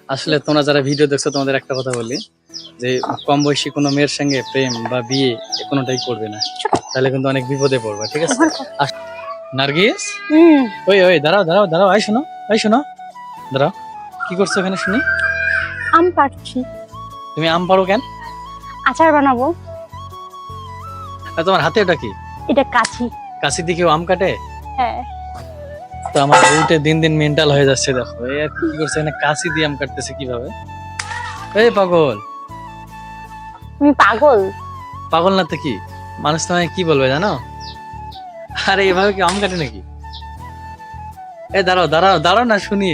আসলে তোমরা যারা ভিডিও দেখছো তোমাদের একটা কথা বলি যে কম বয়সী কোনো মেয়ের সঙ্গে প্রেম বা বিয়ে কোনোটাই করবে না, তাহলে কিন্তু অনেক বিপদে পড়বে। ঠিক আছে নার্গিস, ওই ওই দাঁড়াও দাঁড়াও দাঁড়াও, আই শোনো দাঁড়াও। কি করছো এখানে শুনি? আম পাড়ছি। তুমি আম পারো কেন? আচার বানাবো। আর তোমার হাতে ওটা কি? এটা কাছি। কাশি দিয়ে কেউ আম কাটে? হ্যাঁ। তো আমার বউটে দিন দিন মেন্টাল হয়ে যাচ্ছে, দেখো এই আর কি করছে এখানে, কাশি দিয়ে আম কাটতেছে কিভাবে? এই পাগল! তুমি পাগল? পাগল না তো কি, মানুষ তোমায় কি বলবে জানো? আরে এভাবে কি আম কাটে নাকি? এই দাঁড়াও দাঁড়াও দাঁড়াও না শুনি।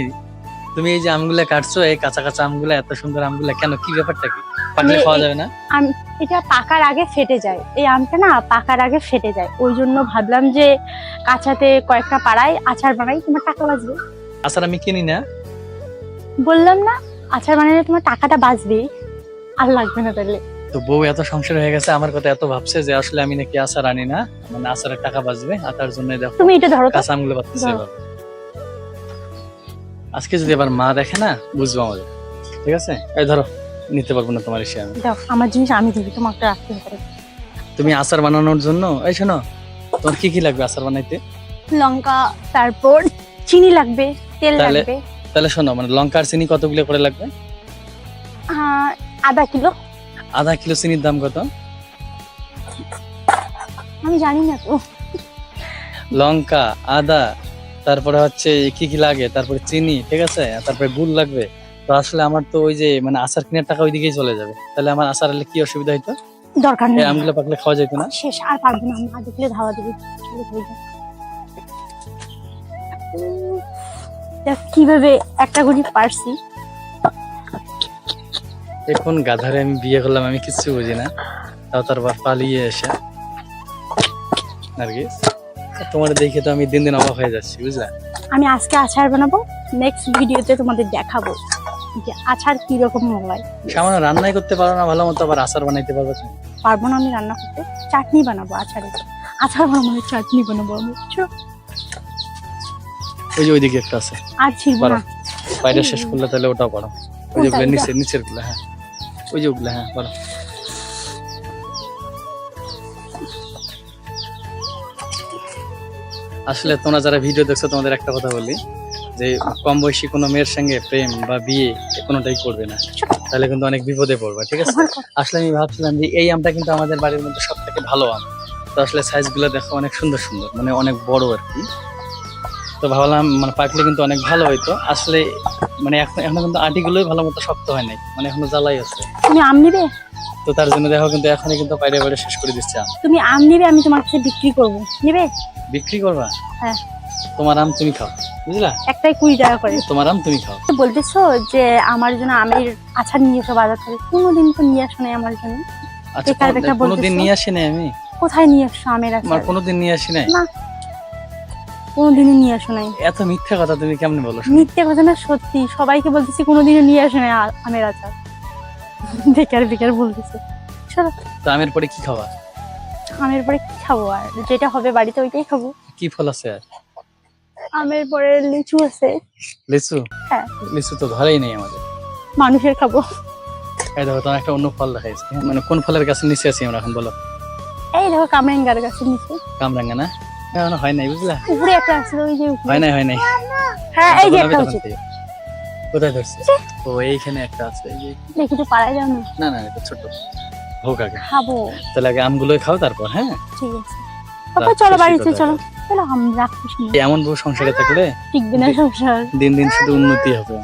তুমি এই যে আমগুলা কাটছো, এই কাঁচা কাঁচা আমগুলা, এত সুন্দর আমগুলা, কেন, কি ব্যাপারটা কি? পাকলে খাওয়া যাবে না? এটা পাকার আগে ফেটে যায়, এই আমটা না পাকার আগে ফেটে যায়, ওই জন্য ভাবলাম যে কাঁচাতে কয়েকটা পাড়াই আচার বানাই, তোমার টাকা বাঁচবে। আচার আমি কিনি না। বললাম না আচার বানালে তোমার টাকাটা বাঁচবে, আর লাগবে না তাহলে। তো বউ এত সংসার হয়ে গেছে, আমার কথা এত ভাবছে যে আসলে আমি নাকি আচার আনি না, মানে আচারের টাকা বাঁচবে, আর তার জন্য দেখো তুমি এটা ধরো তো। কাঁচা আমগুলো পাচ্ছে ধরো। এভাবে। আজকে যদি আবার মা দেখে না, বুঝবো আমাদের। ঠিক আছে, এই ধরো, নিতে পারবো না তোমার এসে আমি। দাও আমার জিনিস আমি দিবি, তোমাকে রাখতে হবে। তুমি আচার বানানোর জন্য, এই শোনো, তোমার কি কি লাগবে আচার বানাইতে? লঙ্কা, তারপর চিনি লাগবে, তেল তাহলে- লাগবে। তাহলে শোনো, মানে লঙ্কা আর চিনি কতগুলো করে লাগবে? আধা কিলো। আধা কিলো চিনির দাম কত? আমি জানি না তো। লঙ্কা, আদা, তারপরে হচ্ছে কি কি লাগে, তারপরে চিনি, ঠিক আছে, আর তারপরে গুড় লাগবে। তো আসলে আমার তো ওই যে মানে আচার কেনার টাকা ওইদিকেই চলে যাবে, তাহলে আমার আচার হলে কি অসুবিধা হইতো? দরকার এই নেই, আমগুলো পাকলে খাওয়া যেত না? শেষ আর পারবো না, আমি আধা কিলো ধাওয়া দিবি। চলো হয়ে যাক। দেখ কিভাবে একটা গুড়ি পারছি। এখন গাধারে আমি বিয়ে করলাম, আমি কিচ্ছু বুঝি না, তাও তার বাপ পালিয়ে এসে। নার্গিস, তোমার দেখে তো আমি দিন দিন অবাক হয়ে যাচ্ছি, বুঝলা? আমি আজকে আচার বানাবো, নেক্সট ভিডিওতে তোমাদের দেখাবো যে আচার কি রকম হয়। সামান্য রান্নাই করতে পারো না ভালো মতো, আবার আচার বানাইতে পারবে তুমি? পারবো না আমি রান্না করতে, চাটনি বানাবো আচারের। আচার বানাবো, চাটনি বানাবো আমি। চলো। ওই যে ওইদিকে একটা আছে, আর ছিড়বো পারো। না। বাইরে শেষ করলে তাহলে ওটাও পারো। ওই যে কোনটা? ওগুলো নিচে, নিচের গুলো, হ্যাঁ ওই যে ওগুলো, হ্যাঁ পারো। আসলে তোমরা যারা ভিডিও দেখছো তোমাদের একটা কথা বলি যে কম বয়সী কোনো মেয়ের সঙ্গে প্রেম বা বিয়ে কোনোটাই করবে না, তাহলে কিন্তু অনেক বিপদে পড়বে। ঠিক আছে, আসলে আমি ভাবছিলাম যে এই আমটা কিন্তু আমাদের বাড়ির মধ্যে সব থেকে ভালো আম। তো আসলে সাইজ গুলো দেখো অনেক সুন্দর সুন্দর, মানে অনেক বড় আর কি। তো ভাবলাম মানে পাকলে কিন্তু অনেক ভালো হইতো। আসলে মানে এখনো কিন্তু আটিগুলোই ভালো মতো শক্ত হয় নাই, মানে এখনো জ্বালাই আছে। তুমি আম নিবে? তো তার জন্য দেখো কিন্তু এখনই কিন্তু বাইরে বাইরে শেষ করে দিচ্ছে আম। তুমি আম নিবে, আমি তোমার কাছে বিক্রি করবো, নিবে? বিক্রি করবা? হ্যাঁ। তোমার আম তুমি খাও, বুঝলা? একটাই 20 টাকা করে। তোমার আম তুমি খাও। বলতেছো যে আমার জন্য আমের আচার নিয়ে এসো বাজার থেকে, কোনোদিন তো নিয়ে আসো নাই আমার জন্য। আচ্ছা, বেকার বেকার কোনোদিন বলতেছো। নিয়ে আসি নাই আমি? কোথায় নিয়ে আসছো আমের আমার আচার? কোনোদিন নিয়ে আসি নাই। না, কোনোদিনই নিয়ে আসো নাই। এত মিথ্যা কথা তুমি কেমনে বলো? মিথ্যে কথা না, সত্যি। সবাইকে বলতেছি কোনোদিনও নিয়ে আসো নাই আমের আচার। বেকার বেকার বলতেছে। চলো। তো আমের পরে কি খাওয়া? আমের পরে কি খাবো, আর যেটা হবে বাড়িতে ওইটাই খাবো। কি ফল আছে আর? আমের পরে লিচু আছে। লিচু? হ্যাঁ। লিচু তো ধরেই নেই আমাদের। মানুষের খাবো। এই দেখো তোমার একটা অন্য ফল দেখাইছে, মানে কোন ফলের গাছের নিচে আছি আমরা এখন বলো? এই দেখো কামরাঙ্গার গাছে নিচে। কামরাঙ্গা না? এখনো হয় নাই, বুঝলা? উপরে একটা আছে, ওই যে উপরে। হয় নাই, হয় নাই। হ্যাঁ, এই যে তখন একটা আমি আছে। তখন থেকে। কোথায় ধরছে? ও এইখানে একটা আছে, এই যে। দেখি তো পাড়ায় যাও না। না না, এটা ছোট, হোক আগে। খাবো। তাহলে আগে আমগুলোই খাও, তারপর হ্যাঁ। ঠিক আছে বাবা, চলো বাড়িতে চলো। চলো আমরা রাখছি। এমন বউ সংসারে থাকলে টিকবে না সংসার। দিন দিন শুধু উন্নতি হবে।